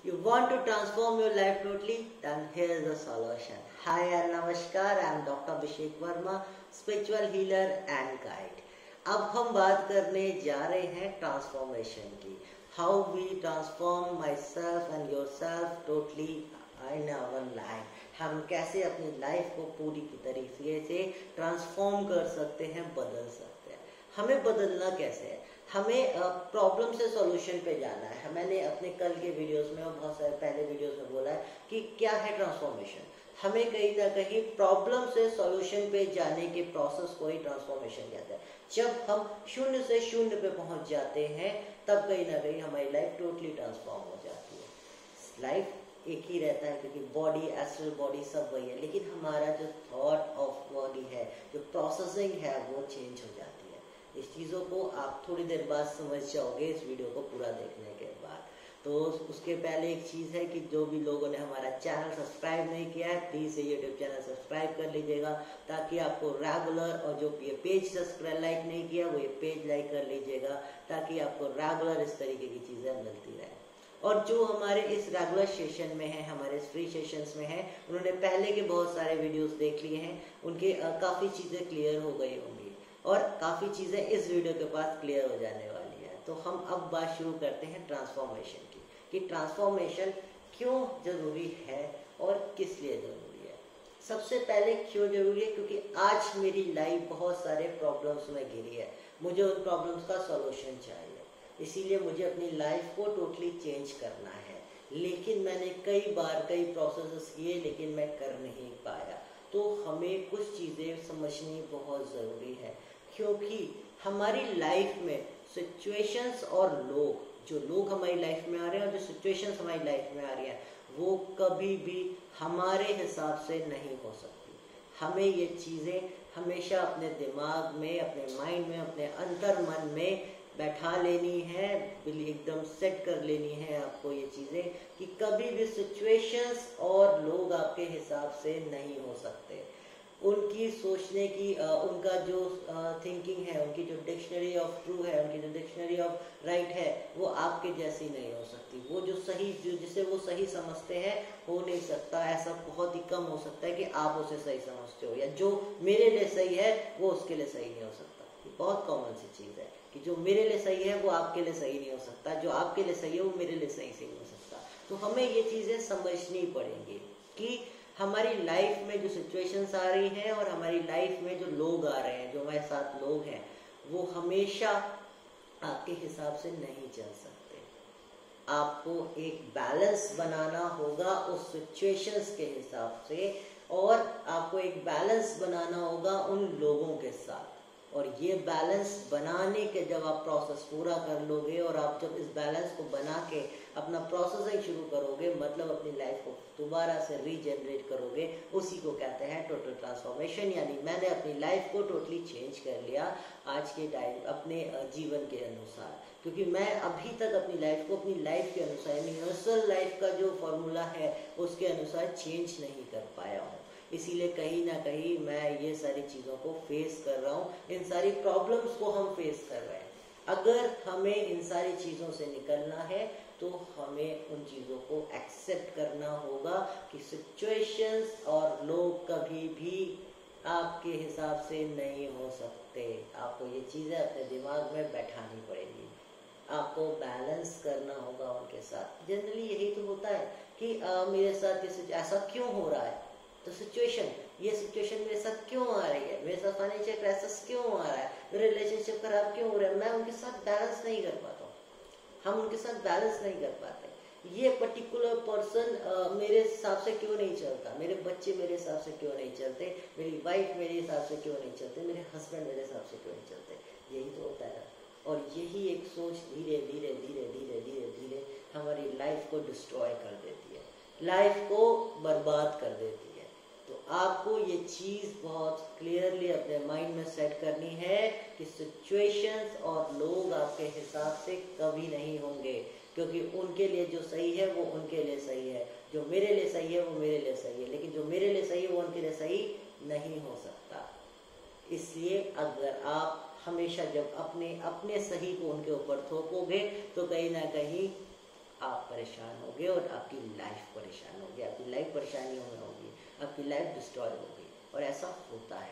You want to transform your life totally? Then here is the solution. Hi and Namaskar, I am Dr. Abhishek Verma, spiritual healer and guide. अब हम बात करने जा रहे हैं transformation की. How we transform myself and yourself totally in our life. हम कैसे अपनी लाइफ को पूरी की तरीके से ट्रांसफॉर्म कर सकते हैं, बदल सकते हैं. हमें बदलना कैसे है? हमें प्रॉब्लम से सॉल्यूशन पे जाना है. मैंने अपने कल के वीडियोस में और बहुत सारे पहले वीडियोस में बोला है कि क्या है ट्रांसफॉर्मेशन. हमें कहीं ना कहीं प्रॉब्लम से सॉल्यूशन पे जाने के प्रोसेस को ही ट्रांसफॉर्मेशन कहते हैं. जब हम शून्य से शून्य पे पहुंच जाते हैं तब कहीं ना कहीं हमारी लाइफ टोटली ट्रांसफॉर्म हो जाती है. लाइफ एक ही रहता है क्योंकि बॉडी, एस्ट्रल बॉडी सब वही है, लेकिन हमारा जो थॉट ऑफ बॉडी है, जो प्रोसेसिंग है, वो चेंज हो जाती है. इस चीज़ों को आप थोड़ी देर बाद समझ जाओगे इस वीडियो को पूरा देखने के बाद. तो उसके पहले एक चीज़ है कि जो भी लोगों ने हमारा चैनल सब्सक्राइब नहीं किया है, प्लीज़ ये यूट्यूब चैनल सब्सक्राइब कर लीजिएगा ताकि आपको रेगुलर, और जो ये पेज सब्सक्राइब लाइक नहीं किया वो ये पेज लाइक कर लीजिएगा ताकि आपको रेगुलर इस तरीके की चीज़ें मिलती रहे. और जो हमारे इस रेगुलर सेशन में है, हमारे फ्री सेशंस में है, उन्होंने पहले के बहुत सारे वीडियोस देख लिए हैं, उनके काफ़ी चीज़ें क्लियर हो गई होंगी और काफ़ी चीज़ें इस वीडियो के बाद क्लियर हो जाने वाली है. तो हम अब बात शुरू करते हैं ट्रांसफॉर्मेशन की कि ट्रांसफॉर्मेशन क्यों ज़रूरी है और किस लिए ज़रूरी है. सबसे पहले क्यों ज़रूरी है? क्योंकि आज मेरी लाइफ बहुत सारे प्रॉब्लम्स में घिरी है. मुझे उन प्रॉब्लम्स का सॉल्यूशन चाहिए, इसीलिए मुझे अपनी लाइफ को टोटली चेंज करना है. लेकिन मैंने कई बार कई प्रोसेस किए लेकिन मैं कर नहीं पाया. तो हमें कुछ चीज़ें समझनी बहुत ज़रूरी है क्योंकि हमारी लाइफ में सिचुएशंस और लोग, जो लोग हमारी लाइफ में आ रहे हैं और जो सिचुएशंस हमारी लाइफ में आ रही हैं, वो कभी भी हमारे हिसाब से नहीं हो सकती. हमें ये चीज़ें हमेशा अपने दिमाग में, अपने माइंड में, अपने अंतर मन में बैठा लेनी है, एकदम सेट कर लेनी है आपको ये चीज़ें कि कभी भी सिचुएशंस और लोग आपके हिसाब से नहीं हो सकते. उनकी सोचने की उनका जो थिंकिंग है, उनकी जो डिक्शनरी ऑफ ट्रू है, उनकी जो डिक्शनरी ऑफ राइट है, वो आपके जैसी नहीं हो सकती. वो जो सही, जो जिसे वो सही समझते हैं, हो नहीं सकता. ऐसा बहुत ही कम हो सकता है कि आप उसे सही समझते हो, या जो मेरे लिए सही है वो उसके लिए सही नहीं हो सकता. ये बहुत कॉमन सी चीज़ है कि जो मेरे लिए सही है वो आपके लिए सही नहीं हो सकता, जो आपके लिए सही है वो मेरे लिए सही नहीं हो सकता. तो हमें ये चीज़ें समझनी पड़ेंगी कि हमारी लाइफ में जो सिचुएशंस आ रही हैं और हमारी लाइफ में जो लोग आ रहे हैं, जो हमारे साथ लोग हैं, वो हमेशा आपके हिसाब से नहीं चल सकते. आपको एक बैलेंस बनाना होगा उस सिचुएशंस के हिसाब से, और आपको एक बैलेंस बनाना होगा उन लोगों के साथ. और ये बैलेंस बनाने के जब आप प्रोसेस पूरा कर लोगे और आप जब इस बैलेंस को बना के अपना प्रोसेसिंग शुरू करोगे, मतलब अपनी लाइफ को दोबारा से रीजनरेट करोगे, उसी को कहते हैं टोटल ट्रांसफॉर्मेशन. यानी मैंने अपनी लाइफ को टोटली चेंज कर लिया आज के टाइम अपने जीवन के अनुसार, क्योंकि मैं अभी तक अपनी लाइफ को अपनी लाइफ के अनुसार, यूनिवर्सल लाइफ का जो फॉर्मूला है उसके अनुसार चेंज नहीं कर पाया हूँ. इसीलिए कहीं ना कहीं मैं ये सारी चीज़ों को फेस कर रहा हूँ. इन सारी प्रॉब्लम्स को हम फेस कर रहे हैं. अगर हमें इन सारी चीज़ों से निकलना है तो हमें उन चीज़ों को एक्सेप्ट करना होगा कि सिचुएशंस और लोग कभी भी आपके हिसाब से नहीं हो सकते. आपको ये चीज़ें अपने दिमाग में बैठानी पड़ेगी. आपको बैलेंस करना होगा उनके साथ. जनरली यही तो होता है कि मेरे साथ ऐसा क्यों हो रहा है, तो सिचुएशन, ये सिचुएशन मेरे साथ क्यों आ रही है, मेरे साथ फाइनेंशियल क्राइसिस क्यों आ रहा है, मेरे रिलेशनशिप खराब क्यों हो रहा है, मैं उनके साथ बैलेंस नहीं कर पाता हूँ. हम उनके साथ बैलेंस नहीं कर पाते. ये पर्टिकुलर पर्सन मेरे हिसाब से क्यों नहीं चलता, मेरे बच्चे मेरे हिसाब से क्यों नहीं चलते, मेरी वाइफ मेरे हिसाब से क्यों नहीं चलते, मेरे हस्बैंड मेरे हिसाब से क्यों नहीं चलते. यही तो होता है. और यही एक सोच धीरे धीरे धीरे धीरे धीरे धीरे हमारी लाइफ को डिस्ट्रॉय कर देती है, लाइफ को बर्बाद कर देती है. तो आपको ये चीज़ बहुत क्लियरली अपने माइंड में सेट करनी है कि सिचुएशंस और लोग आपके हिसाब से कभी नहीं होंगे, क्योंकि उनके लिए जो सही है वो उनके लिए सही है, जो मेरे लिए सही है वो मेरे लिए सही है, लेकिन जो मेरे लिए सही है वो उनके लिए सही नहीं हो सकता. इसलिए अगर आप हमेशा जब अपने सही को उनके ऊपर थोपोगे तो कहीं ना कहीं आप परेशान होगे. जाओगे और आपकी लाइफ परेशान होगी, आपकी लाइफ परेशानियों में होगी, आपकी लाइफ डिस्ट्रॉय होगी। और ऐसा होता है,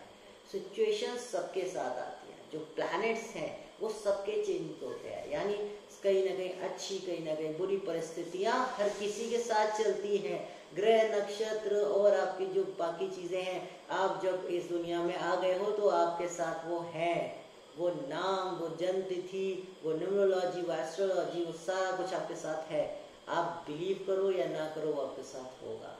सिचुएशंस सबके साथ आती हैं, जो प्लैनेट्स हैं वो सबके चेंज होते हैं, यानी कहीं ना कहीं अच्छी कहीं ना कहीं बुरी परिस्थितियां हर किसी के साथ चलती हैं। ग्रह नक्षत्र और आपकी जो बाकी चीजें हैं, आप जब इस दुनिया में आ गए हो तो आपके साथ वो हैं, वो नाम, वो जन्म तिथि, वो न्यूमरोलॉजी, वो एस्ट्रोलॉजी, वो सारा कुछ आपके साथ है। आप बिलीव करो या ना करो, वो आपके साथ होगा,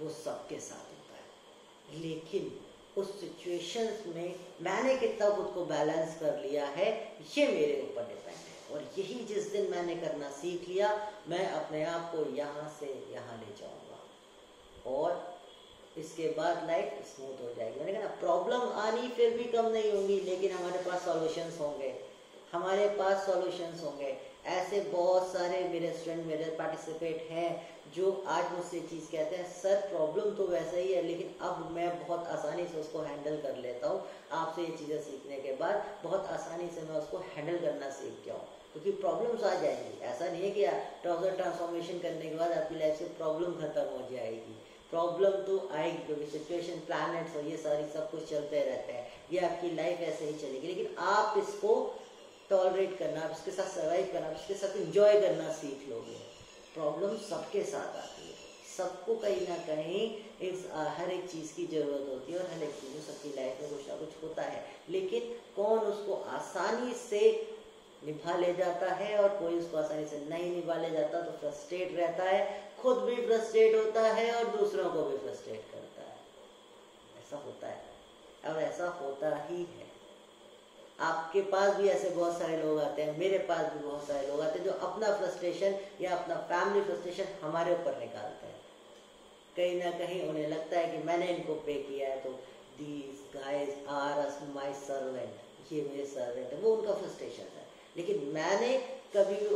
वो सबके साथ होता है। लेकिन उस सिचुएशंस में मैंने कितना खुद को बैलेंस कर लिया है, ये मेरे ऊपर डिपेंड है। और यही जिस दिन मैंने करना सीख लिया, मैं अपने आप को यहाँ से यहाँ ले जाऊंगा और इसके बाद लाइफ स्मूथ हो जाएगी। मैंने कहा ना, प्रॉब्लम आनी फिर भी कम नहीं होंगी, लेकिन हमारे पास सॉल्यूशंस होंगे, हमारे पास सॉल्यूशंस होंगे। ऐसे बहुत सारे मेरे स्टूडेंट, मेरे पार्टिसिपेट हैं जो आज मुझसे चीज़ कहते हैं, सर प्रॉब्लम तो वैसा ही है लेकिन अब मैं बहुत आसानी से उसको हैंडल कर लेता हूँ। आपसे ये चीज़ें सीखने के बाद बहुत आसानी से मैं उसको हैंडल करना सीख गया हूँ, क्योंकि प्रॉब्लम्स आ जाएंगी। ऐसा नहीं है कि ट्राउजर ट्रांसफॉर्मेशन करने के बाद आपकी लाइफ से प्रॉब्लम खत्म हो जाएगी, प्रॉब्लम तो आएगी, क्योंकि सिचुएशन, प्लैनेट्स और ये सारी सब कुछ चलते रहते हैं, ये आपकी लाइफ ऐसे ही चलेगी। लेकिन आप इसको टॉलरेट करना, आप इसके साथ सर्वाइव करना, आप इसके साथ इंजॉय करना सीख लोगे। प्रॉब्लम सबके साथ आती है, सबको कहीं ना कहीं इस हर एक चीज़ की ज़रूरत होती है और हर एक चीज़ में सबकी लाइफ में कुछ ना कुछ होता है। लेकिन कौन उसको आसानी से निभा ले जाता है और कोई उसको आसानी से नहीं निभा ले जाता तो फ्रस्ट्रेट रहता है, खुद भी फ्रस्ट्रेट होता है और दूसरों को भी फ्रस्ट्रेट करता है। ऐसा होता है और ऐसा होता ही है। आपके पास भी ऐसे बहुत सारे लोग आते हैं, मेरे पास भी बहुत सारे लोग आते हैं जो अपना फ्रस्ट्रेशन या अपना फैमिली फ्रस्ट्रेशन हमारे ऊपर निकालते हैं। कहीं ना कहीं उन्हें लगता है कि मैंने इनको पे किया है तो these guys are my servant, ये मेरे सर्वेंट है, वो उनका फ्रस्ट्रेशन है। लेकिन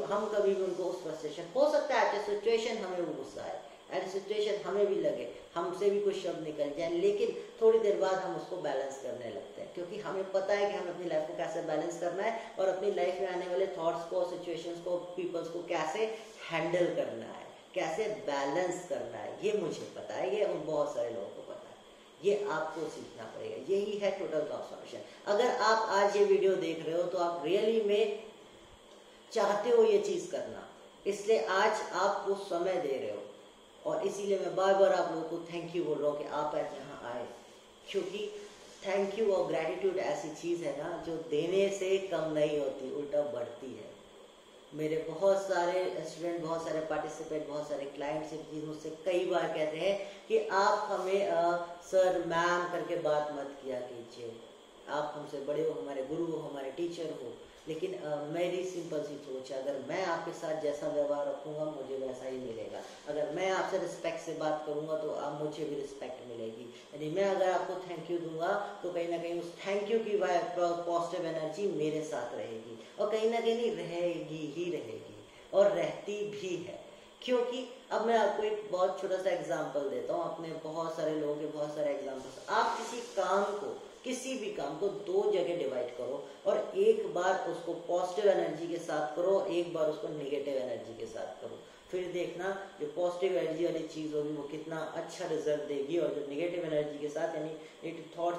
हम कभी भी उनको उस फ्रस्ट्रेशन, हो सकता है एट सिचुएशन हमें वो गुस्सा है, एट सिचुएशन हमें भी लगे, हमसे भी कुछ शब्द निकल जाए, लेकिन थोड़ी देर बाद हम उसको बैलेंस करने लगते हैं, क्योंकि हमें पता है कि हमें अपनी लाइफ को कैसे बैलेंस करना है और अपनी लाइफ में आने वाले थॉट्स को, सिचुएशंस को, पीपल्स को कैसे हैंडल करना है, कैसे बैलेंस करना है, ये मुझे पता है, ये बहुत सारे लोगों को पता है। ये आपको सीखना पड़ेगा, यही है टोटल ट्रांसफॉर्मेशन। अगर आप आज ये वीडियो देख रहे हो तो आप रियली में चाहते हो ये चीज करना, इसलिए आज आप वो समय दे रहे हो। और इसीलिए मैं बार बार आप लोगों को थैंक यू बोल रहा हूँ कि आप आज यहाँ आए, क्योंकि थैंक यू और ग्रेटिट्यूड ऐसी चीज है ना जो देने से कम नहीं होती, उल्टा बढ़ती है। मेरे बहुत सारे स्टूडेंट, बहुत सारे पार्टिसिपेंट, बहुत सारे क्लाइंट्स ये चीज मुझसे कई बार कहते हैं कि आप हमें सर मैम करके बात मत किया कीजिए, आप हमसे बड़े हो, हमारे गुरु हो, हमारे टीचर हो। लेकिन मेरी सिंपल सी सोच है, अगर मैं आपके साथ जैसा व्यवहार रखूंगा मुझे वैसा ही मिलेगा। अगर मैं आपसे रिस्पेक्ट से बात करूंगा तो आप मुझे भी रिस्पेक्ट मिलेगी। यानी मैं अगर आपको थैंक यू दूंगा तो कहीं ना कहीं उस थैंक यू की पॉजिटिव एनर्जी मेरे साथ रहेगी और कहीं ना कहीं रहेगी ही रहेगी और रहती भी है। क्योंकि अब मैं आपको एक बहुत छोटा सा एग्जाम्पल देता हूँ, अपने बहुत सारे लोगों के बहुत सारे एग्जाम्पल्स। आप किसी भी काम को दो जगह डिवाइड करो और एक बार उसको पॉजिटिव एनर्जी के साथ करो, एक बार उसको नेगेटिव एनर्जी के साथ करो। फिर देखना जो पॉजिटिव एनर्जी वाली चीज होगी वो कितना अच्छा रिजल्ट देगी, और जो नेगेटिव एनर्जी के साथ, यानी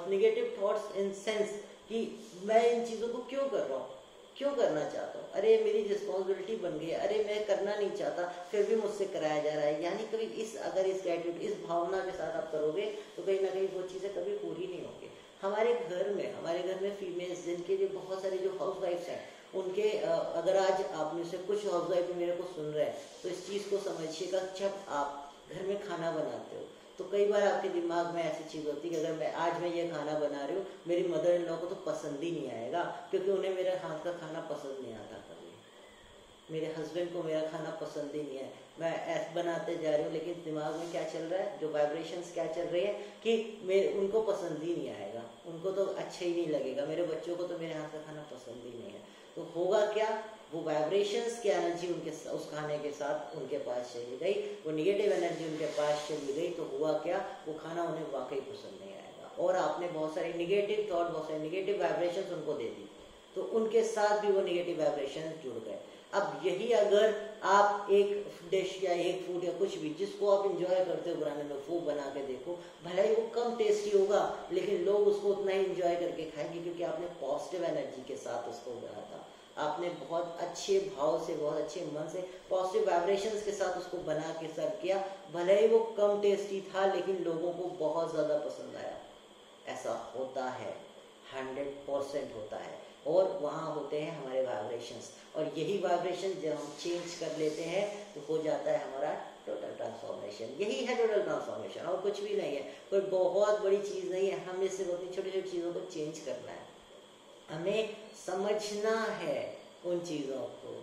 नेगेटिव थॉट्स इन सेंस कि मैं इन चीजों को क्यों कर रहा हूँ, क्यों करना चाहता हूँ, अरे मेरी रिस्पॉन्सिबिलिटी बन गई, अरे मैं करना नहीं चाहता फिर भी मुझसे कराया जा रहा है। यानी कभी अगर इस ग्रेटिट्यूड, इस भावना के साथ आप करोगे तो कहीं ना कहीं वो चीजें कभी पूरी नहीं होंगी। हमारे घर में फीमेल्स, जिनके लिए बहुत सारे जो हाउस वाइफ्स हैं, उनके अगर आज आप में से कुछ हाउस वाइफ मेरे को सुन रहे हैं तो इस चीज को समझिएगा, जब आप घर में खाना बनाते हो तो कई बार आपके दिमाग में ऐसी चीज होती है कि अगर आज मैं ये खाना बना रही हूँ, मेरी मदर इन लॉ को तो पसंद ही नहीं आएगा, क्योंकि उन्हें मेरे हाथ का खाना पसंद नहीं आता, कभी मेरे हस्बैंड को मेरा खाना पसंद ही नहीं है। मैं ऐसे बनाते जा रही हूँ लेकिन दिमाग में क्या चल रहा है, जो वाइब्रेशंस क्या चल रही है कि उनको पसंद ही नहीं आएगा, उनको तो अच्छा ही नहीं लगेगा, मेरे बच्चों को तो मेरे हाथ का खाना पसंद ही नहीं है। तो होगा क्या, वो वाइब्रेशंस की एनर्जी उस खाने के साथ उनके पास चली गई, वो निगेटिव एनर्जी उनके पास चली गई, तो हुआ क्या, वो खाना उन्हें वाकई पसंद नहीं आएगा। और आपने बहुत सारे निगेटिव थॉट, बहुत सारे निगेटिव वाइब्रेशंस उनको दे दी, तो उनके साथ भी वो निगेटिव वाइब्रेशंस जुड़ गए। अब यही अगर आप एक डिश या एक फूड या कुछ भी जिसको आप इंजॉय करते हो बनाने में वो बना के देखो, भले ही वो कम टेस्टी होगा लेकिन लोग उसको उतना ही इंजॉय करके खाएंगे, क्योंकि आपने पॉजिटिव एनर्जी के साथ उसको बनाया था, आपने बहुत अच्छे भाव से, बहुत अच्छे मन से, पॉजिटिव वाइब्रेशंस के साथ उसको बना के सर्व किया। भले ही वो कम टेस्टी था लेकिन लोगों को बहुत ज़्यादा पसंद आया। ऐसा होता है, 100% होता है। और वहाँ होते हैं हमारे वाइब्रेशंस, और यही वाइब्रेशन जब हम चेंज कर लेते हैं तो हो जाता है हमारा टोटल ट्रांसफॉर्मेशन। यही है टोटल ट्रांसफॉर्मेशन, और कुछ भी नहीं है, कोई बहुत बड़ी चीज़ नहीं है। हमें सिर्फ अपनी छोटी छोटी चीज़ों को चेंज करना है, हमें समझना है उन चीज़ों को।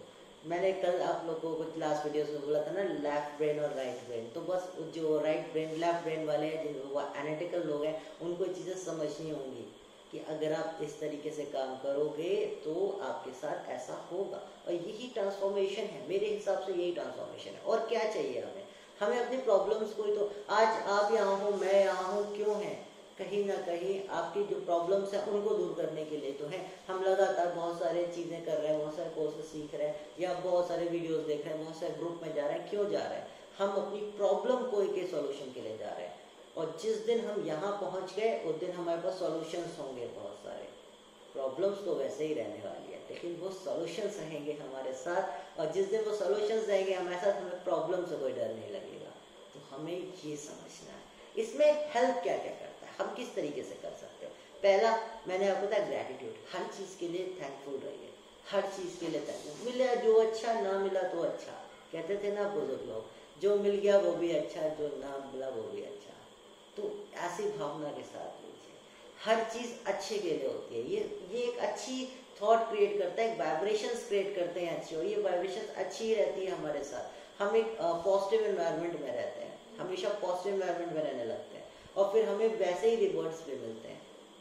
मैंने कल आप लोगों को कुछ लास्ट वीडियोस में बोला था ना, लेफ्ट ब्रेन और राइट ब्रेन। तो बस जो राइट ब्रेन, लेफ्ट ब्रेन वाले हैं, जिन एनालिटिकल लोग हैं, उनको चीज़ें समझनी होंगी कि अगर आप इस तरीके से काम करोगे तो आपके साथ ऐसा होगा। और यही ट्रांसफॉर्मेशन है, मेरे हिसाब से यही ट्रांसफॉर्मेशन है। और क्या चाहिए हमें अपनी प्रॉब्लम्स को ही तो, आज आप यहाँ हो, मैं यहाँ हूँ, क्यों है? कहीं ना कहीं आपकी जो प्रॉब्लम्स हैं उनको दूर करने के लिए तो है। हम लगातार बहुत सारे चीज़ें कर रहे हैं, बहुत सारे कोर्सेज सीख रहे हैं, या बहुत सारे वीडियोस देख रहे हैं, बहुत सारे ग्रुप में जा रहे हैं। क्यों जा रहे हैं? हम अपनी प्रॉब्लम को के सॉल्यूशन के लिए जा रहे हैं। और जिस दिन हम यहाँ पहुँच गए उस दिन हमारे पास सॉल्यूशंस होंगे बहुत सारे। प्रॉब्लम्स तो वैसे ही रहने वाली है, लेकिन वो सॉल्यूशंस रहेंगे हमारे साथ। और जिस दिन वो सॉल्यूशंस रहेंगे हमारे साथ, हमें प्रॉब्लम से कोई डर नहीं लगेगा। तो हमें ये समझना है इसमें हेल्प क्या क्या करता है, हम किस तरीके से कर सकते हो। पहला मैंने आपको बताया ग्रैटिट्यूड, हर चीज़ के लिए थैंकफुल रहिए, हर चीज़ के लिए थैंकफुल। मिला जो अच्छा, ना मिला तो अच्छा, कहते थे ना बुजुर्ग लोग, जो मिल गया वो भी अच्छा, जो ना मिला वो भी अच्छा। तो ऐसी भावना के साथ लीजिए, हर चीज़ अच्छे के लिए होती है। ये एक अच्छी थॉट क्रिएट करता है, एक वाइब्रेशंस क्रिएट करते हैं अच्छी, और ये वाइब्रेशंस अच्छी ही रहती है हमारे साथ। हम एक पॉजिटिव एनवायरनमेंट में रहते हैं, हमेशा पॉजिटिव एनवायरनमेंट में रहने लगते हैं, और फिर हमें वैसे ही रिवॉर्ड्स भी मिलते हैं।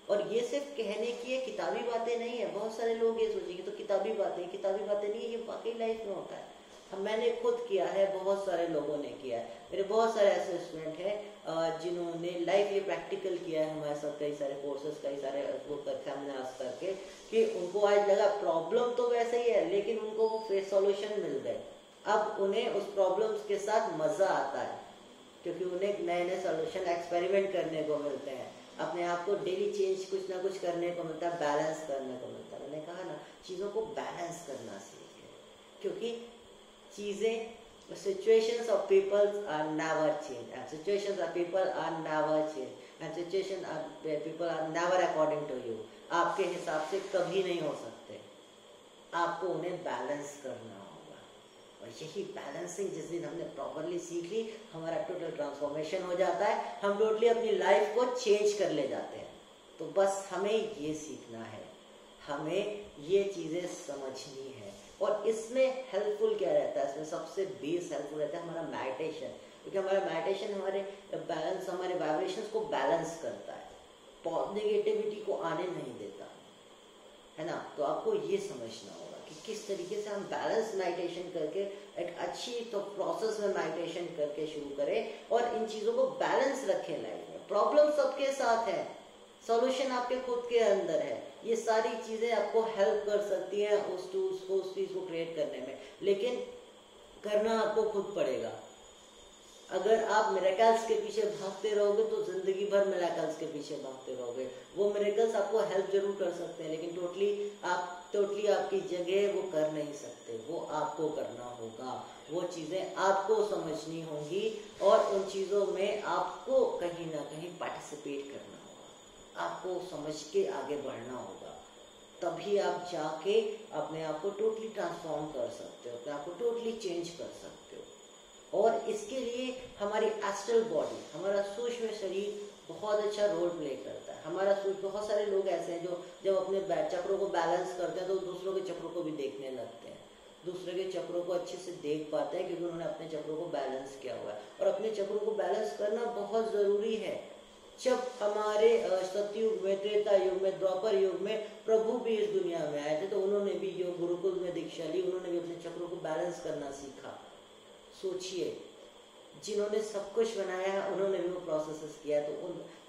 और ये सिर्फ कहने की ये किताबी बातें नहीं है। बहुत सारे लोग ये सोचेंगे तो किताबी बातें नहीं है, ये वाकई लाइफ में होता है। मैंने खुद किया है, बहुत सारे लोगों ने किया है, मेरे बहुत सारे ऐसे स्टूडेंट हैं जिन्होंने लाइफ ये प्रैक्टिकल किया है हमारे साथ, कई सारे कोर्सेज, कई सारे सेमिनार्स करके, कि उनको आज लगा प्रॉब्लम तो वैसे ही है लेकिन उनको वो फेस सॉल्यूशन मिल गए। अब उन्हें उस प्रॉब्लम्स के साथ मजा आता है, क्योंकि उन्हें नए नए सॉल्यूशन एक्सपेरिमेंट करने को मिलते हैं, अपने आप को डेली चेंज कुछ ना कुछ करने को मिलता है, बैलेंस करने को मिलता है। मैंने कहा ना, चीज़ों को बैलेंस करना सीखे, क्योंकि चीज़ें, situations of people are never change, and situations of people are never change, and situations of people are never according to you। आपके हिसाब से कभी नहीं हो सकते, आपको उन्हें बैलेंस करना होगा। और यही बैलेंसिंग जिस दिन हमने प्रॉपरली सीख ली, हमारा टोटल ट्रांसफॉर्मेशन हो जाता है, हम टोटली अपनी लाइफ को चेंज कर ले जाते हैं। तो बस हमें ये सीखना है, हमें ये चीज़ें समझनी है। और इसमें हेल्पफुल क्या रहता है, इसमें सबसे बेस हेल्पफुल रहता है हमारा मेडिटेशन, क्योंकि हमारा मेडिटेशन हमारे वाइब्रेशंस को बैलेंस करता है, नेगेटिविटी को आने नहीं देता है ना। तो आपको ये समझना होगा कि किस तरीके से हम बैलेंस मेडिटेशन करके एक अच्छी तो प्रोसेस में मेडिटेशन करके शुरू करें, और इन चीज़ों को बैलेंस रखें लाइफ में। प्रॉब्लम सबके साथ है, सॉल्यूशन आपके खुद के अंदर है। ये सारी चीज़ें आपको हेल्प कर सकती हैं उस चीज़ को क्रिएट करने में, लेकिन करना आपको खुद पड़ेगा। अगर आप मिरेकल्स के पीछे भागते रहोगे तो जिंदगी भर मिरेकल्स के पीछे भागते रहोगे। वो मिरेकल्स आपको हेल्प जरूर कर सकते हैं, लेकिन टोटली आपकी जगह वो कर नहीं सकते, वो आपको करना होगा। वो चीज़ें आपको समझनी होंगी, और उन चीज़ों में आपको कहीं ना कहीं पार्टिसिपेट करना होगा, आपको समझ के आगे बढ़ना होगा। तभी आप जाके अपने आप को टोटली ट्रांसफॉर्म कर सकते हो, अपने आप को टोटली चेंज कर सकते हो। और इसके लिए हमारी एस्ट्रल बॉडी, हमारा सूक्ष्म शरीर बहुत अच्छा रोल प्ले करता है। बहुत सारे लोग ऐसे हैं जो जब अपने चक्रों को बैलेंस करते हैं तो दूसरों के चक्रों को भी देखने लगते हैं, दूसरे के चक्रों को अच्छे से देख पाते हैं, क्योंकि उन्होंने अपने चक्रों को बैलेंस किया हुआ है। और अपने चक्रों को बैलेंस करना बहुत ज़रूरी है। जब हमारे सतयुग में, त्रेता युग में, द्वापर युग में प्रभु भी इस दुनिया में आए थे, तो उन्होंने भी योग गुरुकुल में दीक्षा ली, उन्होंने भी अपने चक्रों को बैलेंस करना सीखा। सोचिए, जिन्होंने सब कुछ बनाया उन्होंने भी वो प्रोसेसेस किया,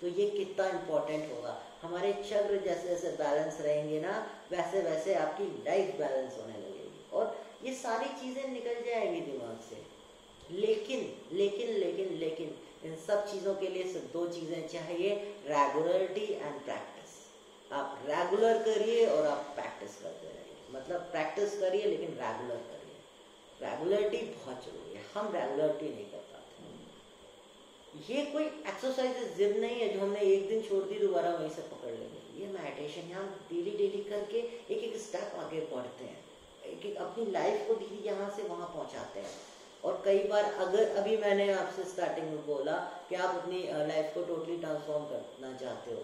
तो ये कितना इम्पोर्टेंट होगा। हमारे चक्र जैसे जैसे बैलेंस रहेंगे ना, वैसे वैसे आपकी लाइफ बैलेंस होने लगेगी। और ये सारी चीजें निकल जाएंगी दिमाग से। लेकिन लेकिन लेकिन लेकिन इन सब चीजों के लिए सिर्फ दो चीजें चाहिए, रेगुलरिटी एंड प्रैक्टिस। आप रेगुलर करिए और आप प्रैक्टिस करते रहिए, मतलब प्रैक्टिस करिए लेकिन रेगुलर करिए। रेगुलरिटी बहुत जरूरी है, हम रेगुलरिटी नहीं कर पाते। ये कोई एक्सरसाइज जिम नहीं है जो हमने एक दिन छोड़ दी दोबारा वहीं से पकड़ लेंगे। ये मेडिटेशन है, हम डेली डेली करके एक एक स्टेप आगे बढ़ते हैं, एक एक अपनी लाइफ को धीरे यहाँ से वहां पहुंचाते हैं। और कई बार अगर अभी मैंने आपसे स्टार्टिंग में बोला कि आप अपनी लाइफ को टोटली ट्रांसफॉर्म करना चाहते हो,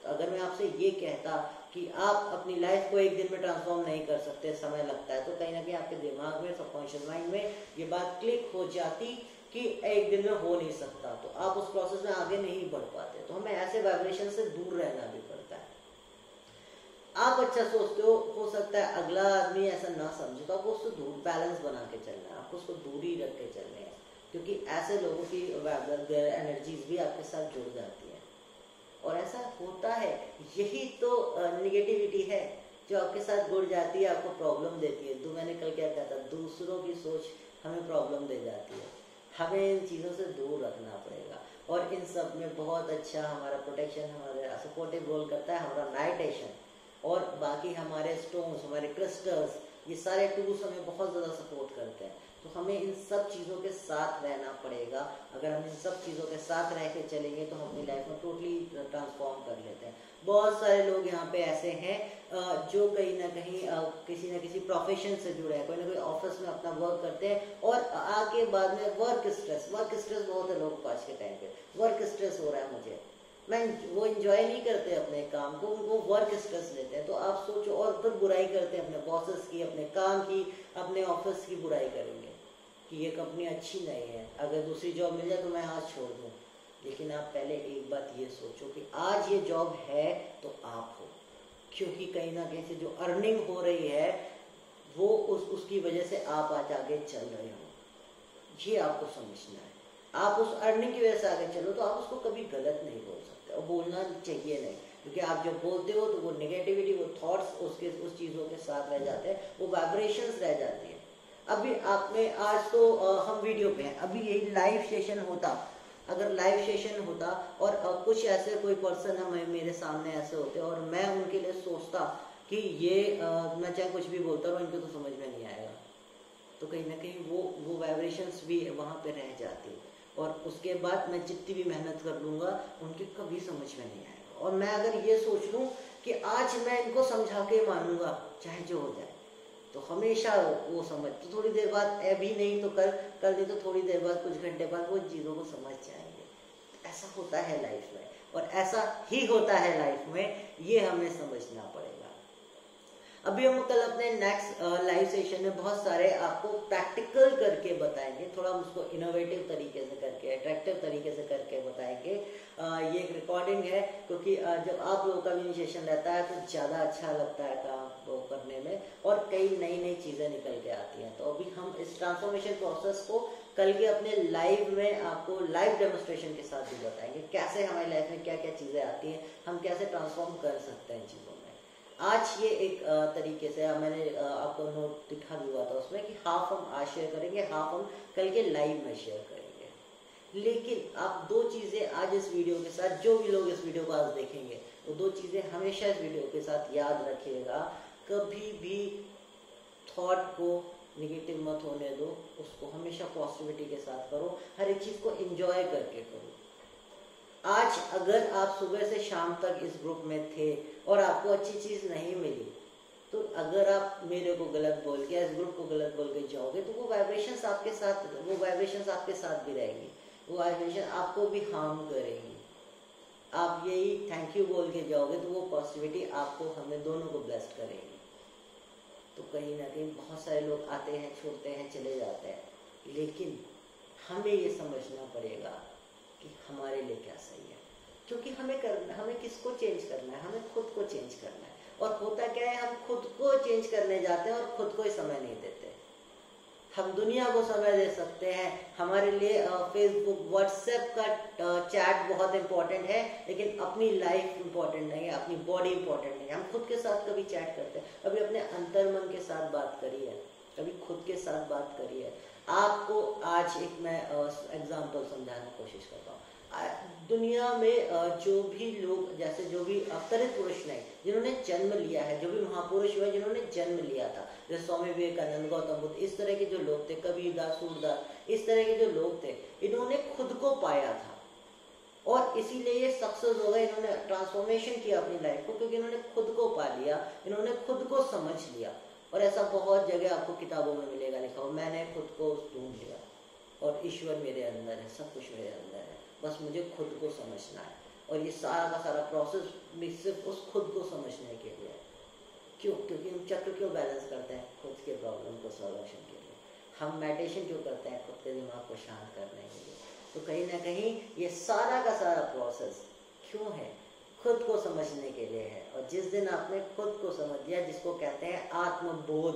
तो अगर मैं आपसे ये कहता कि आप अपनी लाइफ को एक दिन में ट्रांसफॉर्म नहीं कर सकते, समय लगता है, तो कहीं ना कहीं आपके दिमाग में, सबकॉन्शियस माइंड में ये बात क्लिक हो जाती कि एक दिन में हो नहीं सकता, तो आप उस प्रोसेस में आगे नहीं बढ़ पाते। तो हमें ऐसे वाइब्रेशन से दूर रहना भी पड़ता है। आप अच्छा सोचते हो सकता है अगला आदमी ऐसा ना समझे, तो आपको उससे दूर बैलेंस बना के चलना है, आपको उसको दूरी रख के चलना है, क्योंकि ऐसे लोगों की एनर्जीज भी आपके साथ जुड़ जाती है। और ऐसा होता है, यही तो निगेटिविटी है जो आपके साथ जुड़ जाती है, आपको प्रॉब्लम देती है। तो मैंने कल क्या कहा था, दूसरों की सोच हमें प्रॉब्लम दे जाती है। हमें इन चीज़ों से दूर रखना पड़ेगा। और इन सब में बहुत अच्छा हमारा प्रोटेक्शन, हमारा सपोर्टिव रोल करता है हमारा मेडिटेशन, और बाकी हमारे स्टोन्स, हमारे क्रिस्टल्स, ये सारे टूल्स हमें बहुत ज़्यादा सपोर्ट करते हैं। तो हमें इन सब चीज़ों के साथ रहना पड़ेगा। अगर हम इन सब चीज़ों के साथ रह के चलेंगे तो हम अपनी लाइफ में टोटली ट्रांसफॉर्म कर लेते हैं। बहुत सारे लोग यहाँ पे ऐसे हैं जो कहीं ना कहीं किसी न किसी प्रोफेशन से जुड़े हैं, कोई ना कोई ऑफिस में अपना वर्क करते हैं, और आके बाद में वर्क स्ट्रेस बहुत है लोगों को आज के टाइम पे, वर्क स्ट्रेस हो रहा है मुझे, वो एंजॉय नहीं करते अपने काम को, उनको वर्क स्ट्रेस लेते हैं। तो आप सोचो, और फिर बुराई करते हैं अपने बॉसेस की, अपने काम की, अपने ऑफिस की बुराई करेंगे कि ये कंपनी अच्छी नहीं है, अगर दूसरी जॉब मिल जाए तो मैं आज छोड़ दूँ। लेकिन आप पहले एक बात ये सोचो कि आज ये जॉब है तो आप हो, क्योंकि कहीं ना कहीं से जो अर्निंग हो रही है वो उसकी वजह से आप आज आगे चल रहे हो, ये आपको समझना है। आप उस अर्निंग की वजह से आगे चलो तो आप उसको कभी गलत नहीं बोल सकते, और बोलना चाहिए नहीं, क्योंकि आप जब बोलते हो तो वो नेगेटिविटी, वो थॉट्स उस चीज़ों के साथ रह जाते हैं, वो वाइब्रेशंस रह जाती हैं। अभी आपने आज तो हम वीडियो पे हैं, अभी यही लाइव सेशन होता, अगर लाइव सेशन होता और कुछ ऐसे कोई पर्सन हमें मेरे सामने ऐसे होते और मैं उनके लिए सोचता कि ये मैं चाहे कुछ भी बोलता रहूँ इनको तो समझ में नहीं आएगा, तो कहीं ना कहीं वो वाइब्रेशंस भी वहाँ पे रह जाती, और उसके बाद मैं जितनी भी मेहनत कर लूँगा उनके कभी समझ में नहीं आएगा। और मैं अगर ये सोच लूँ कि आज मैं इनको समझा के मानूंगा चाहे जो हो जाए, तो हमेशा वो समझ, तो थोड़ी देर बाद अभी नहीं तो कल नहीं तो थोड़ी देर बाद, कुछ घंटे बाद वो चीज़ों को समझ जाएंगे। ऐसा होता है लाइफ में, और ऐसा ही होता है लाइफ में, ये हमें समझना पड़ेगा। अभी हम कल अपने नेक्स्ट लाइव सेशन में बहुत सारे आपको प्रैक्टिकल करके बताएंगे, थोड़ा हम उसको इनोवेटिव तरीके से करके, अट्रैक्टिव तरीके से करके बताएंगे। ये एक रिकॉर्डिंग है, क्योंकि जब आप लोगों का भी सेशन रहता है तो ज़्यादा अच्छा लगता है काम वो करने में, और कई नई नई चीज़ें निकल के आती हैं। तो अभी हम इस ट्रांसफॉर्मेशन प्रोसेस को कल के अपने लाइव में आपको लाइव डेमोन्स्ट्रेशन के साथ भी बताएंगे, कैसे हमारी लाइफ में क्या क्या चीज़ें आती हैं, हम कैसे ट्रांसफॉर्म कर सकते हैं इन चीज़ों में। आज ये एक तरीके से मैंने आपको नोट दिखा दिया था उसमें कि हाफ हम आज शेयर करेंगे, हाफ हम कल के लाइव में शेयर करेंगे। लेकिन आप दो चीज़ें आज इस वीडियो के साथ, जो भी लोग इस वीडियो को आज देखेंगे, वो दो चीज़ें हमेशा इस वीडियो के साथ याद रखिएगा। कभी भी थॉट को निगेटिव मत होने दो, उसको हमेशा पॉजिटिविटी के साथ करो, हर एक चीज़ को एंजॉय करके करो। आज अगर आप सुबह से शाम तक इस ग्रुप में थे और आपको अच्छी चीज़ नहीं मिली, तो अगर आप मेरे को गलत बोल के, इस ग्रुप को गलत बोल के जाओगे, तो वो वाइब्रेशंस आपके साथ भी रहेंगी, वो वाइब्रेशन आपको भी हार्म करेगी। आप यही थैंक यू बोल के जाओगे तो वो पॉजिटिविटी आपको, हमें दोनों को ब्लेस्ड करेगी। तो कहीं ना कहीं बहुत सारे लोग आते हैं, छोड़ते हैं, चले जाते हैं, लेकिन हमें ये समझना पड़ेगा कि हमारे लिए क्या सही है, क्योंकि हमें किसको चेंज करना है, हमें खुद को चेंज करना है। और होता क्या है, हम खुद को चेंज करने जाते हैं और खुद को ही समय नहीं देते। हम दुनिया को समय दे सकते हैं, हमारे लिए फेसबुक, व्हाट्सएप का चैट बहुत इंपॉर्टेंट है, लेकिन अपनी लाइफ इंपॉर्टेंट नहीं है, अपनी बॉडी इंपॉर्टेंट नहीं है। हम खुद के साथ कभी चैट करते हैं, अभी अपने अंतर्मन के साथ बात करिए, कभी खुद के साथ बात करिए। आपको आज एक मैं एग्जांपल समझाने की कोशिश करता हूँ। दुनिया में जो भी लोग, जैसे जो भी अवतरित पुरुष नहीं, जिन्होंने जन्म लिया है, जो भी महापुरुष हुए जिन्होंने जन्म लिया था, जैसे स्वामी विवेकानंद, गौतम बुद्ध, इस तरह के जो लोग थे, कबीरदास, सूरदास, इस तरह के जो लोग थे, इन्होंने खुद को पाया था और इसीलिए ये सक्सेस हो गए। इन्होंने ट्रांसफॉर्मेशन किया अपनी लाइफ को, क्योंकि इन्होंने खुद को पा लिया, इन्होंने खुद को समझ लिया। और ऐसा बहुत जगह आपको किताबों में मिलेगा लिखा हो, मैंने खुद को ढूंढ लिया और ईश्वर मेरे अंदर है, सब कुछ मेरे अंदर है, बस मुझे खुद को समझना है। और ये सारा का सारा प्रोसेस सिर्फ उस खुद को समझने के लिए है। क्यों? क्योंकि हम चक्र क्यों बैलेंस करते हैं? खुद के प्रॉब्लम को सॉल्यूशन के लिए। हम मेडिटेशन क्यों करते हैं? खुद के दिमाग को शांत करने के लिए। तो कहीं ना कहीं ये सारा का सारा प्रोसेस क्यों है? खुद को समझने के लिए है। और जिस दिन आपने खुद को समझ लिया, जिसको कहते हैं आत्मबोध,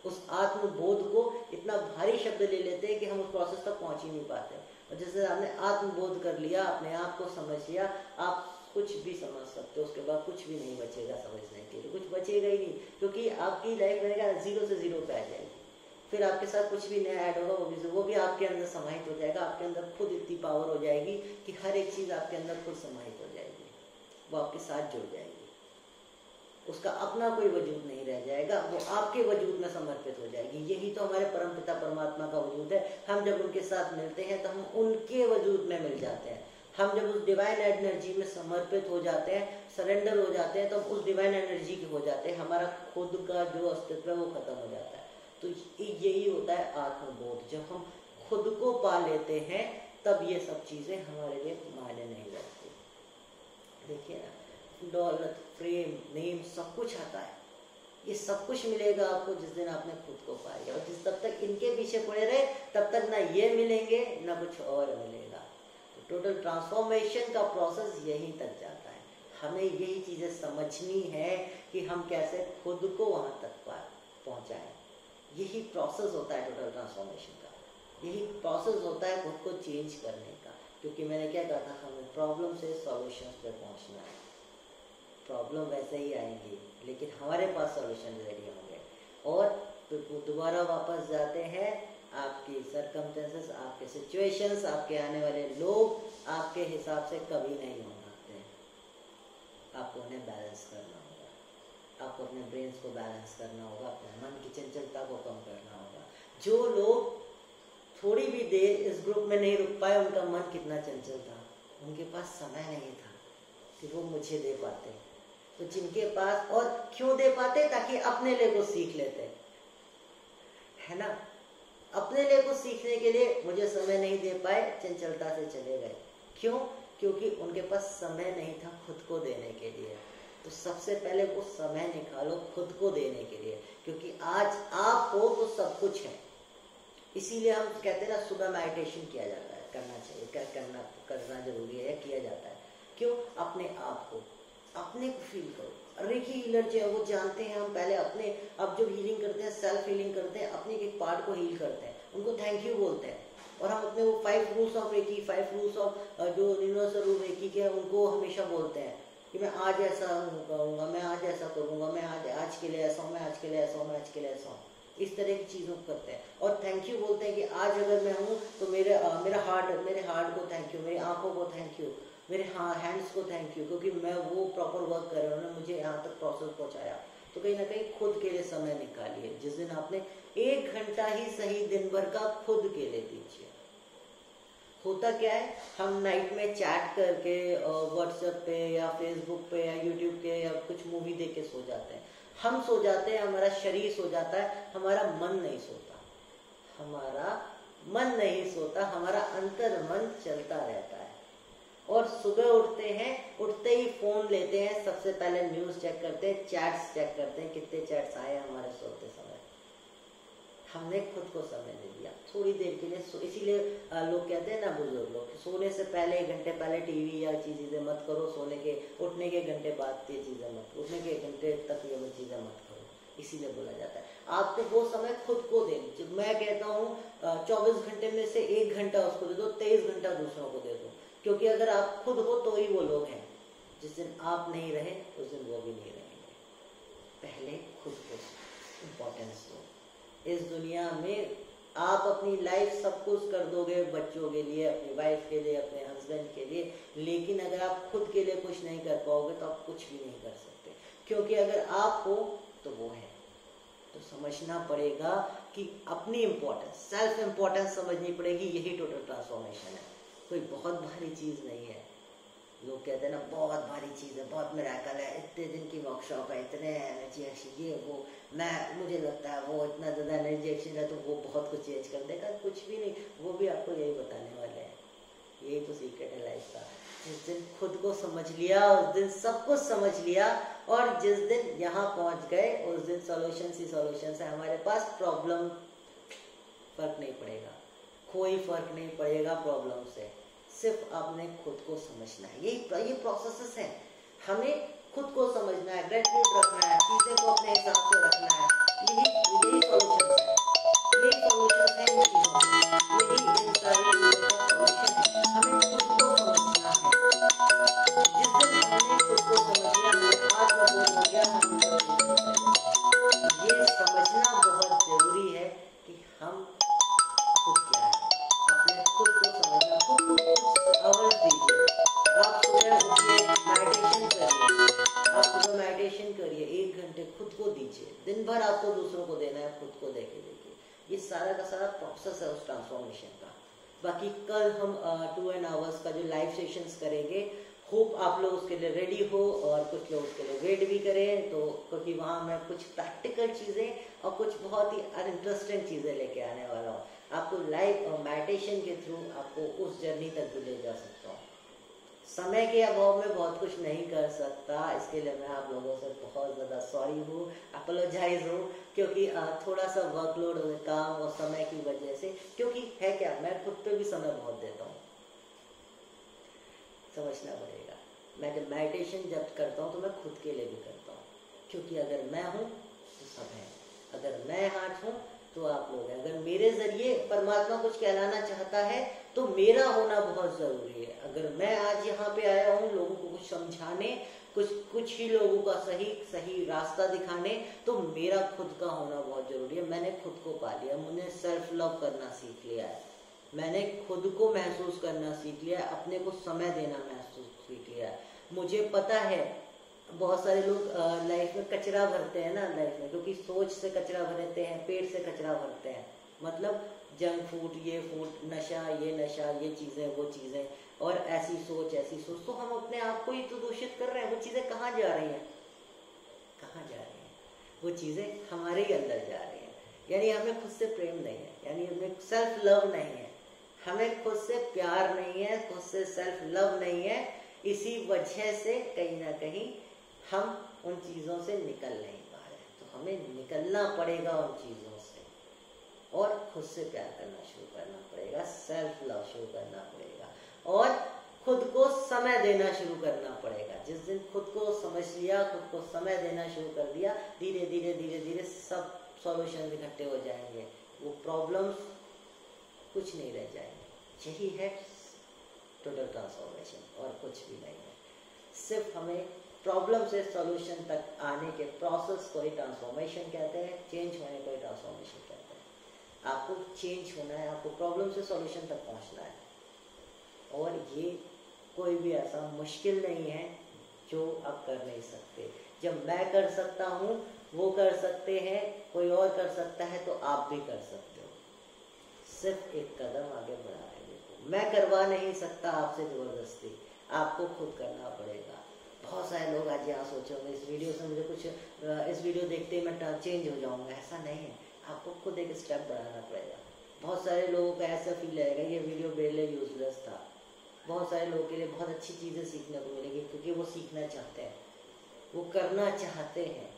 उस आत्मबोध को इतना भारी शब्द ले लेते हैं कि हम उस प्रोसेस तक पहुंच ही नहीं पाते। और जिस दिन आपने आत्मबोध कर लिया, अपने आप को समझ लिया, आप कुछ भी समझ सकते हो, उसके बाद कुछ भी नहीं बचेगा समझने के लिए, कुछ बचेगा ही नहीं, क्योंकि आपकी लाइफ रहेगा 0 से 0 पे आ जाएगी। फिर आपके साथ कुछ भी नया ऐड होगा, वो भी आपके अंदर समाहित हो जाएगा। आपके अंदर खुद इतनी पावर हो जाएगी कि हर एक चीज आपके अंदर खुद समाहित हो जाएगी, वो आपके साथ जुड़ जाएगी। उसका अपना कोई वजूद नहीं रह जाएगा, वो आपके वजूद में समर्पित हो जाएगी। यही तो हमारे परमपिता परमात्मा का वजूद है। हम जब उनके साथ मिलते हैं तो हम उनके वजूद में मिल जाते हैं। हम जब उस डिवाइन एनर्जी में समर्पित हो जाते हैं, सरेंडर हो जाते हैं, तो हम उस डिवाइन एनर्जी के हो जाते हैं। हमारा खुद का जो अस्तित्व है वो खत्म हो जाता है। तो यही होता है आत्मबोध। जब हम खुद को पा लेते हैं तब ये सब चीजें हमारे लिए मायने नहीं रखती। देखिए ना, दौलत, प्रेम, नेम, सब कुछ आता है। ये सब कुछ मिलेगा आपको जिस दिन आपने खुद को पाया। और जिस तब तक इनके पीछे पड़े रहे तब तक ना ये मिलेंगे ना कुछ और मिलेगा। तो टोटल ट्रांसफॉर्मेशन का प्रोसेस यहीं तक जाता है। हमें यही चीजें समझनी है कि हम कैसे खुद को वहां तक पहुंचाएं। यही प्रोसेस होता है टोटल ट्रांसफॉर्मेशन का। यही प्रोसेस होता है खुद को चेंज करने का। क्योंकि मैंने क्या कहा था, हमें प्रॉब्लम से सॉल्यूशन पे पहुंचना है। प्रॉब्लम वैसे ही आएंगी लेकिन हमारे पास सॉल्यूशन रेडी होंगे। और तो दोबारा वापस जाते हैं, आपकी सर्कमस्टेंसेस, आपके सिचुएशंस, आपके आने वाले लोग आपके हिसाब से कभी नहीं हो सकते। आपको उन्हें बैलेंस करना होगा, आपको अपने ब्रेन्स को बैलेंस करना होगा, अपने मन की चंचलता को कम करना होगा। जो लोग थोड़ी भी देर इस ग्रुप में नहीं रुक पाए, उनका मन कितना चंचल था, उनके पास समय नहीं था कि वो मुझे दे पाते। तो जिनके पास, और क्यों दे पाते? ताकि अपने लिए कुछ सीख लेते, है ना। अपने लिए कुछ सीखने के लिए मुझे समय नहीं दे पाए, चंचलता से चले गए। क्यों? क्योंकि उनके पास समय नहीं था खुद को देने के लिए। तो सबसे पहले वो समय निकालो खुद को देने के लिए, क्योंकि आज आप हो तो सब कुछ है। इसीलिए हम कहते हैं ना, सुबह मेडिटेशन किया जाता है, करना चाहिए, करना जरूरी है, किया जाता है। क्यों? अपने आप को, अपने को फील करो। रेकी हीलर जो है वो जानते हैं, हम पहले अपने, अब जो हीलिंग करते हैं, सेल्फ हीलिंग करते हैं, अपने एक पार्ट को हील करते हैं, उनको थैंक यू बोलते हैं। और हम अपने वो 5 rules of reiki, 5 rules of जो यूनिवर्सल रूल रेकी के, उनको हमेशा बोलते हैं कि मैं आज ऐसा करूंगा, मैं आज ऐसा करूंगा, मैं आज के लिए ऐसा हूँ, मैं आज के लिए ऐसा हूँ, मैं आज के लिए ऐसा हूँ। इस तरह की चीजों को करते हैं। और थैंक यू बोलते हैं कि आज अगर मैं हूँ तो मेरे हार्ट को थैंक यू, मेरी आंखों को थैंक यू, मेरे हैंड्स को थैंक यू, क्योंकि मैं वो प्रॉपर वर्क कर रहा हूँ, उन्होंने मुझे यहाँ तक प्रोसेस पहुँचाया। तो कहीं ना कहीं खुद के लिए समय निकालिए। जिस दिन आपने 1 घंटा ही सही दिन भर का खुद के लिए दीजिए। होता क्या है, हम नाइट में चैट करके व्हाट्सएप पे या फेसबुक पे या यूट्यूब पे या कुछ मूवी देख के सो जाते हैं। हम सो जाते हैं, हमारा शरीर सो जाता है, हमारा मन नहीं सोता। हमारा मन नहीं सोता, हमारा अंतर मन चलता रहता है। और सुबह उठते हैं, उठते ही फोन लेते हैं, सबसे पहले न्यूज चेक करते हैं, चैट्स चेक करते हैं, कितने चैट्स आए हमारे सोते समय। हमने खुद को समय दे दिया थोड़ी देर के लिए। इसीलिए लोग कहते हैं ना, बुजुर्ग लोग, सोने से पहले 1 घंटे पहले टीवी या चीजें मत करो, उठने के 1 घंटे बाद ये चीजें मत, उठने के 1 घंटे तक ये चीजें मत करो। इसीलिए बोला जाता है आपको वो समय खुद को दे। मैं कहता हूँ 24 घंटे में से 1 घंटा उसको दे दो, 23 घंटा दूसरों को दे दो। क्योंकि अगर आप खुद हो तो ही वो लोग हैं। जिस दिन आप नहीं रहे उस दिन वो भी नहीं रहेंगे। पहले खुद को इम्पोर्टेंस दो, इस दुनिया में आप अपनी लाइफ सब कुछ कर दोगे बच्चों के लिए, अपनी वाइफ के लिए, अपने हस्बैंड के लिए, लेकिन अगर आप खुद के लिए कुछ नहीं कर पाओगे तो आप कुछ भी नहीं कर सकते। क्योंकि अगर आप हो तो वो है। तो समझना पड़ेगा कि अपनी इम्पोर्टेंस, सेल्फ इम्पोर्टेंस समझनी पड़ेगी। यही टोटल ट्रांसफॉर्मेशन है। कोई बहुत भारी चीज़ नहीं है। लोग कहते हैं ना बहुत भारी चीज़ है, बहुत मिरेकल है, इतने दिन की वर्कशॉप है, इतने एनर्जी एक्शन, ये वो, मुझे लगता है वो इतना ज़्यादा एनर्जी एक्शन है तो वो बहुत कुछ चेंज कर देगा। कुछ भी नहीं, वो भी आपको यही बताने वाले हैं। यही तो सीक्रेट है लाइफ का। जिस दिन खुद को समझ लिया उस दिन सब कुछ समझ लिया, और जिस दिन यहाँ पहुँच गए उस दिन सॉल्यूशन ही सॉल्यूशन है हमारे पास। प्रॉब्लम फर्क नहीं पड़ेगा, कोई फर्क नहीं पड़ेगा प्रॉब्लम से। सिर्फ आपने खुद को समझना है। ये प्रोसेस है। हमें खुद को समझना है, ग्रेटिट्यूड रखना है, चीजें को अपने हिसाब से रखना है। यही सॉल्यूशन है। यही सॉल्यूशन है इन चीजों के। यही इन सारी चीजों का सॉल्यूशन है। हमें खुद को समझना है। जिस दिन हमने खुद को समझ लिया, हमें आत्मबोध हो गया, हम ये समझना बहुत जरूरी है कि हम खुद क्या है। अपने खुद को समझना, खुद को कुछ आवर्स दीजिए। आप सुबह उठिए, मेडिटेशन करिए। आप सुबह मेडिटेशन करिए, 1 घंटे खुद को दीजिए। दिन भर आपको दूसरों को देना है, खुद को देके देखिए। ये सारा का सारा प्रोसेस है उस ट्रांसफॉर्मेशन का। बाकी कल हम 2 hours का जो लाइव सेशंस करेंगे, होप आप लोग उसके लिए रेडी हो और कुछ लोग उसके लिए वेट भी करें। तो क्योंकि वहाँ मैं कुछ प्रैक्टिकल चीज़ें और कुछ बहुत ही अनइंटरेस्टिंग चीज़ें लेके आने वाला हूँ। आपको लाइव मेडिटेशन के थ्रू आपको उस जर्नी तक भी ले जा सकता हूँ। समय के अभाव में बहुत कुछ नहीं कर सकता, इसके लिए मैं आप लोगों से बहुत ज़्यादा सॉरी हूँ, अपोलोजाइज हूँ। क्योंकि थोड़ा सा वर्कलोड काम और समय की वजह से, क्योंकि है क्या, मैं खुद पे भी समय बहुत देता हूँ। समझना पड़ेगा। मैं जब मेडिटेशन जब करता हूँ तो मैं खुद के लिए भी करता हूँ। क्योंकि अगर मैं हूँ तो सब है, अगर मैं हाथ हूँ तो आप लोग हैं। अगर मेरे जरिए परमात्मा कुछ कहलाना चाहता है तो मेरा होना बहुत जरूरी है। अगर मैं आज यहाँ पे आया हूँ लोगों को कुछ समझाने, कुछ ही लोगों का सही रास्ता दिखाने, तो मेरा खुद का होना बहुत जरूरी है। मैंने खुद को पा लिया, मैंने सेल्फ लव करना सीख लिया है, मैंने खुद को महसूस करना सीख लिया, अपने को समय देना महसूस सीख लिया। मुझे पता है बहुत सारे लोग लाइफ में कचरा भरते हैं ना लाइफ में, क्योंकि सोच से कचरा भरते हैं, पेट से कचरा भरते हैं। मतलब जंक फूड, ये फूड, नशा, ये चीज़ें, वो चीज़ें, और ऐसी सोच। तो हम अपने आप को ही तो दूषित कर रहे हैं। वो चीज़ें कहाँ जा रही हैं? कहाँ जा रही हैं? वो चीज़ें हमारे ही अंदर जा रही हैं। यानी हमें खुद से प्रेम नहीं है, यानी हमें सेल्फ लव नहीं है, हमें खुद से प्यार नहीं है, खुद से सेल्फ लव नहीं है। इसी वजह से कहीं ना कहीं हम उन चीज़ों से निकल नहीं पा रहे। तो हमें निकलना पड़ेगा उन चीज़ों से और खुद से प्यार करना शुरू करना पड़ेगा, सेल्फ लव शुरू करना पड़ेगा और खुद को समय देना शुरू करना पड़ेगा। जिस दिन खुद को समझ लिया, खुद को समय देना शुरू कर दिया, धीरे धीरे सब सॉल्यूशन इकट्ठे हो जाएंगे। वो प्रॉब्लम्स कुछ नहीं रह जाएंगे। यही है टोटल ट्रांसफॉर्मेशन और कुछ भी नहीं है। सिर्फ हमें प्रॉब्लम से सॉल्यूशन तक आने के प्रोसेस को ही ट्रांसफॉर्मेशन कहते हैं, चेंज होने को ही ट्रांसफॉर्मेशन कहते हैं। आपको चेंज होना है, आपको प्रॉब्लम से सॉल्यूशन तक पहुंचना है, और ये कोई भी ऐसा मुश्किल नहीं है जो आप कर नहीं सकते। जब मैं कर सकता हूँ, वो कर सकते हैं, कोई और कर सकता है, तो आप भी कर सकते हो। सिर्फ एक कदम आगे बढ़ा है। देखो, मैं करवा नहीं सकता आपसे जबरदस्ती, आपको खुद करना पड़ेगा। बहुत सारे लोग आज यहाँ सोचे होंगे इस वीडियो से मुझे कुछ, इस वीडियो देखते ही मैं चेंज हो जाऊंगा। ऐसा नहीं है, आपको खुद एक स्टेप बढ़ाना पड़ेगा। बहुत सारे लोगों को ऐसा फील आएगा ये वीडियो मेरे लिए यूजलेस था। बहुत सारे लोगों के लिए बहुत अच्छी चीज़ें सीखने को मिलेगी, क्योंकि वो सीखना चाहते हैं, वो करना चाहते हैं।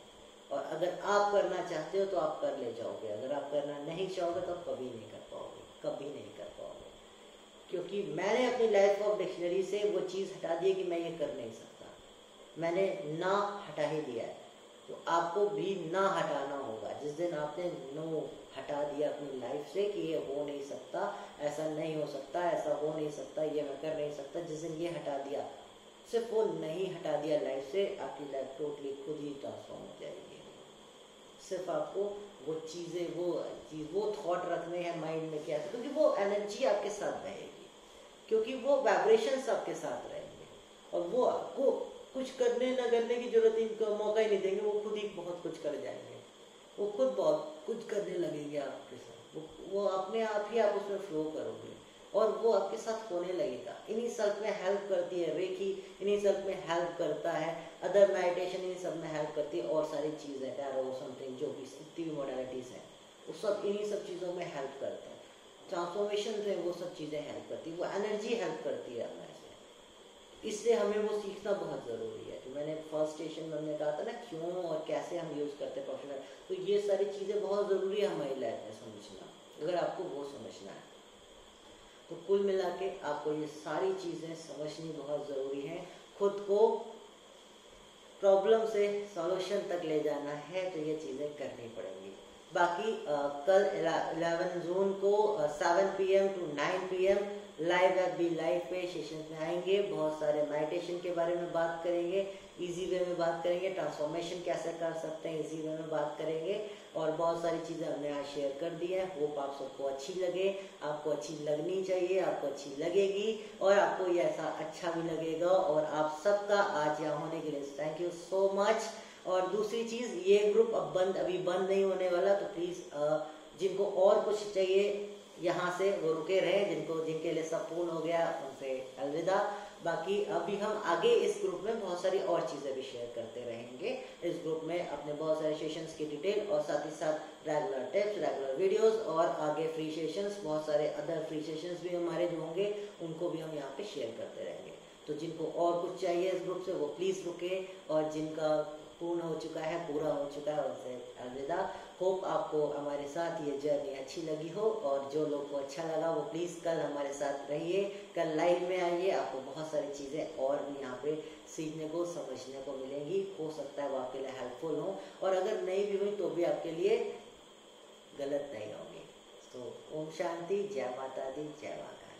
और अगर आप करना चाहते हो तो आप कर ले जाओगे, अगर आप करना नहीं चाहोगे तो आप कभी नहीं कर पाओगे, कभी नहीं कर पाओगे। क्योंकि मैंने अपनी लाइफ ऑफ डिक्शनरी से वो चीज़ हटा दी है कि मैं ये कर नहीं सकता। मैंने ना हटा ही दिया है, तो आपको भी ना हटाना होगा। जिस दिन आपने नो हटा दिया अपनी लाइफ से कि ये हो नहीं सकता, ऐसा नहीं हो सकता, ऐसा हो नहीं सकता, ये मैं कर नहीं सकता, जिस दिन ये हटा दिया, सिर्फ वो नहीं हटा दिया लाइफ से, आपकी लाइफ टोटली खुद ही ट्रांसफॉर्म हो जाएगी। सिर्फ आपको वो थॉट रखने हैं माइंड में क्या, क्योंकि वो एनर्जी आपके साथ रहेगी, क्योंकि वो वाइब्रेशंस आपके साथ रहेंगे और वो आपको कुछ करने न करने की जरूरत इनको मौका ही नहीं देंगे, वो खुद ही बहुत कुछ कर जाएंगे, वो खुद बहुत कुछ करने लगेंगे आपके साथ, वो अपने आप ही आप उसमें फ्लो करोगे और वो आपके साथ होने लगेगा। इन्हीं सब में हेल्प करती है रेकी, इन्हीं सब में हेल्प करता है अदर मेडिटेशन, इन्हीं सब में हेल्प करती है और सारी चीज़ें टैरो समथिंग जो भी जितनी भी मॉडलिटीज़ हैं वो सब इन्हीं सब चीज़ों में हेल्प करता है। ट्रांसफॉर्मेशन है वो सब चीज़ें हेल्प करती है, वो एनर्जी हेल्प करती है हमें से, इसलिए हमें वो सीखना बहुत ज़रूरी है। तो मैंने फर्स्ट स्टेशन में हमने कहा था ना क्यों और कैसे हम यूज़ करते हैं प्रोफेशनल, तो ये सारी चीज़ें बहुत ज़रूरी है हमारी लाइफ में समझना, अगर आपको वो समझना है। तो कुल मिला के आपको ये सारी चीज़ें समझनी बहुत ज़रूरी है। खुद को प्रॉब्लम से सॉल्यूशन तक ले जाना है तो ये चीज़ें करनी पड़ेंगी। बाकी कल 11 जून को 7 PM to 9 PM live FB live पे सेशन में आएंगे, बहुत सारे मेडिटेशन के बारे में बात करेंगे, इजी वे में बात करेंगे, ट्रांसफॉर्मेशन कैसे कर सकते हैं इजी वे में बात करेंगे और बहुत सारी चीज़ें हमने आज शेयर कर दी है। होप आप सबको अच्छी लगे, आपको अच्छी लगनी चाहिए, आपको अच्छी लगेगी और आपको ये ऐसा अच्छा भी लगेगा और आप सबका आज यहाँ होने के लिए थैंक यू सो मच। और दूसरी चीज़, ये ग्रुप अभी बंद नहीं होने वाला, तो प्लीज़ जिनको और कुछ चाहिए यहाँ से वो रुके रहे, जिनके लिए सब पूर्ण हो गया उनसे अलविदा। बाकी अभी हम आगे इस ग्रुप में बहुत सारी और चीज़ें भी शेयर करते रहेंगे। इस ग्रुप में अपने बहुत सारे सेशंस की डिटेल और साथ ही साथ रेगुलर टिप्स, रेगुलर वीडियोस और आगे फ्री सेशंस, बहुत सारे अदर फ्री सेशंस भी हमारे जो होंगे उनको भी हम यहाँ पे शेयर करते रहेंगे। तो जिनको और कुछ चाहिए इस ग्रुप से वो प्लीज़ रुके और जिनका पूर्ण हो चुका है, पूरा हो चुका है, उनसे अलविदा। होप आपको हमारे साथ ये जर्नी अच्छी लगी हो और जो लोग को अच्छा लगा वो प्लीज़ कल हमारे साथ रहिए, कल लाइव में आइए, आपको बहुत सारी चीज़ें और भी यहाँ पे सीखने को समझने को मिलेंगी। हो सकता है वो आपके लिए हेल्पफुल हो और अगर नहीं भी हुई तो भी आपके लिए गलत नहीं होंगी। तो ओम शांति, जय माता दी, जय माता।